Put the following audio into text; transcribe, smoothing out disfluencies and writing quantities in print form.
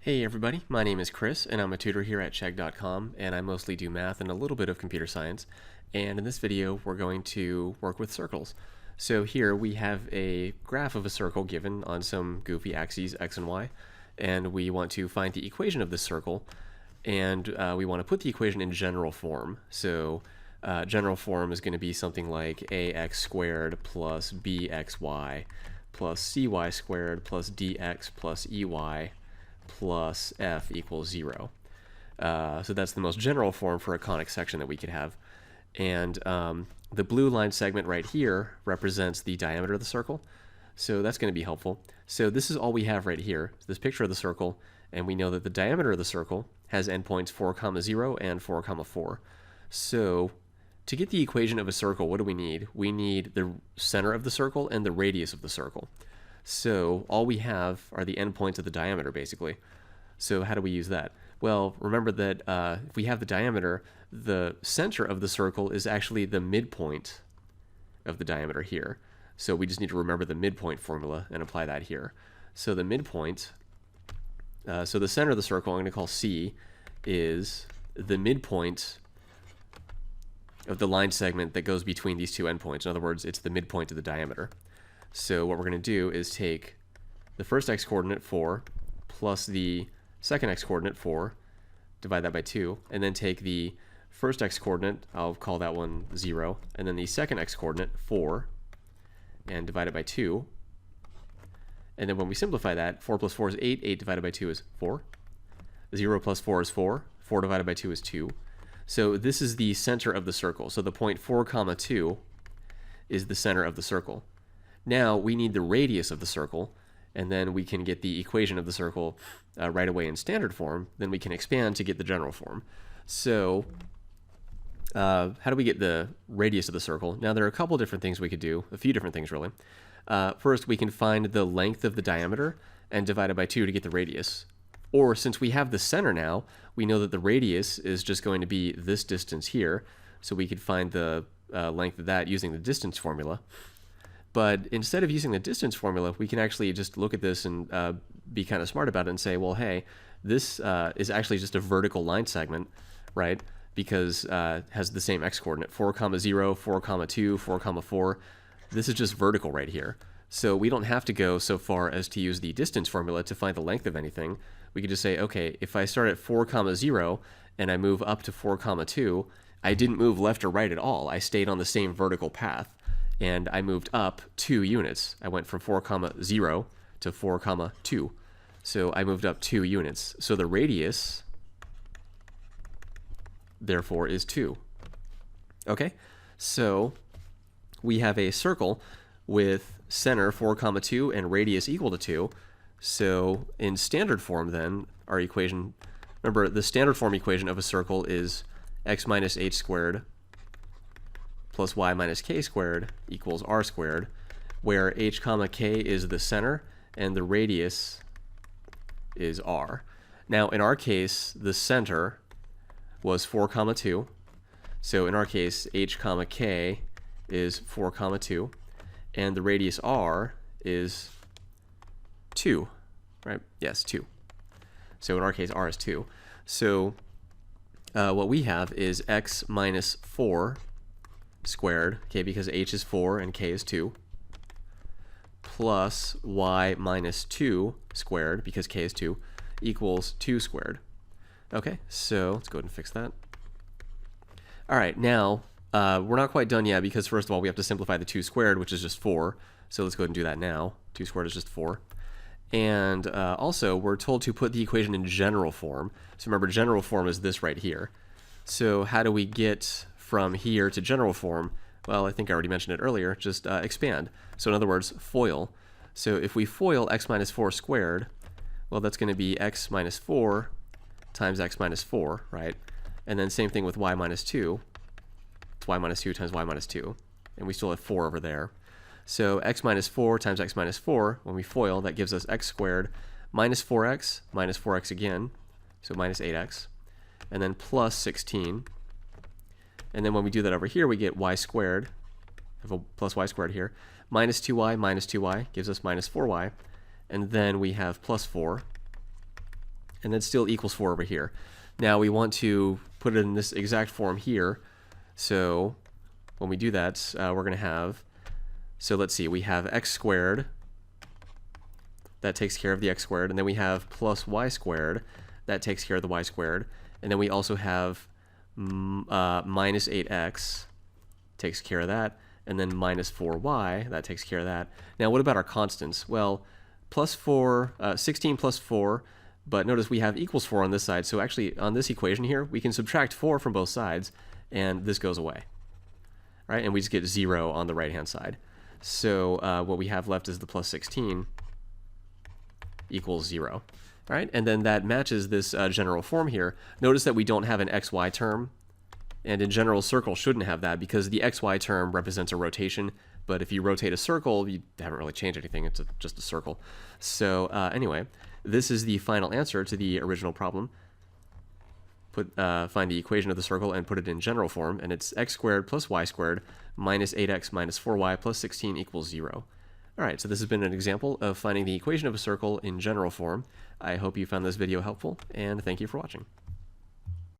Hey everybody, my name is Chris and I'm a tutor here at Chegg.com, and I mostly do math and a little bit of computer science. And in this video we're going to work with circles. So here we have a graph of a circle given on some goofy axes x and y, and we want to find the equation of this circle, and we want to put the equation in general form. So general form is going to be something like ax squared plus bxy plus cy squared plus dx plus ey plus f equals 0. So that's the most general form for a conic section that we could have. And the blue line segment right here represents the diameter of the circle. So that's going to be helpful. So this is all we have right here, this picture of the circle, and we know that the diameter of the circle has endpoints 4, 0 and 4, 4. So to get the equation of a circle, what do we need? We need the center of the circle and the radius of the circle. So all we have are the endpoints of the diameter, basically. So how do we use that? Well, remember that if we have the diameter, the center of the circle is actually the midpoint of the diameter here. So we just need to remember the midpoint formula and apply that here. So the midpoint, so the center of the circle, I'm going to call C, is the midpoint of the line segment that goes between these two endpoints. In other words, it's the midpoint of the diameter. So what we're going to do is take the first x-coordinate 4 plus the second x-coordinate 4, divide that by 2, and then take the first x-coordinate, I'll call that one 0, and then the second x-coordinate 4, and divide it by 2. And then when we simplify that, 4 plus 4 is 8, 8 divided by 2 is 4. 0 plus 4 is 4, 4 divided by 2 is 2. So this is the center of the circle. So the point 4, 2 is the center of the circle. Now we need the radius of the circle, and then we can get the equation of the circle right away in standard form. Then we can expand to get the general form. So how do we get the radius of the circle? Now there are a couple different things we could do, a few different things really. First, we can find the length of the diameter and divide it by 2 to get the radius. Or since we have the center now, we know that the radius is just going to be this distance here, so we could find the length of that using the distance formula. But instead of using the distance formula, we can actually just look at this and be kind of smart about it and say, well, hey, this is actually just a vertical line segment, right? Because it has the same x-coordinate, 4, 0, 4, 2, 4, 4. This is just vertical right here. So we don't have to go so far as to use the distance formula to find the length of anything. We could just say, okay, if I start at 4, 0 and I move up to 4, 2, I didn't move left or right at all. I stayed on the same vertical path. And I moved up 2 units. I went from 4, 0 to 4, 2. So I moved up 2 units. So the radius, therefore, is 2. Okay? So we have a circle with center 4, 2 and radius equal to 2. So in standard form then, our equation, remember the standard form equation of a circle is x minus h squared plus y minus k squared equals r squared, where h comma k is the center and the radius is r. Now in our case, the center was 4, 2. So in our case, h comma k is 4, 2, and the radius r is 2, right? Yes, 2. So in our case, r is 2. So what we have is x minus 4 squared, okay, because h is 4 and k is 2, plus y minus 2 squared, because k is 2, equals 2 squared. Okay, so let's go ahead and fix that. All right, now we're not quite done yet, because first of all we have to simplify the 2 squared, which is just 4. So let's go ahead and do that now. 2 squared is just 4. And also we're told to put the equation in general form. So remember, general form is this right here. So how do we get from here to general form? Well, I think I already mentioned it earlier, just expand. So in other words, FOIL. So if we FOIL x minus 4 squared, well, that's going to be x minus 4 times x minus 4, right? And then same thing with y minus 2. It's y minus 2 times y minus 2. And we still have 4 over there. So x minus 4 times x minus 4, when we FOIL, that gives us x squared minus 4x again, so minus 8x, and then plus 16. And then when we do that over here, we get y squared, I have a plus y squared here, minus 2y gives us minus 4y, and then we have plus 4, and then still equals 4 over here. Now we want to put it in this exact form here. So when we do that, we're going to have, so let's see, we have x squared. That takes care of the x squared. And then we have plus y squared. That takes care of the y squared. And then we also have minus 8x. Takes care of that. And then minus 4y. That takes care of that. Now what about our constants? Well, plus 4, 16 plus 4. But notice we have equals 4 on this side. So actually on this equation here, we can subtract 4 from both sides. And this goes away. Right? And we just get 0 on the right-hand side. So what we have left is the plus 16 equals 0. All right, and then that matches this general form here. Notice that we don't have an xy term, and in general, circle shouldn't have that because the xy term represents a rotation, but if you rotate a circle, you haven't really changed anything. It's just a circle. So anyway, this is the final answer to the original problem. Find the equation of the circle and put it in general form, and it's x squared plus y squared minus 8x minus 4y plus 16 equals 0. All right, so this has been an example of finding the equation of a circle in general form. I hope you found this video helpful, and thank you for watching.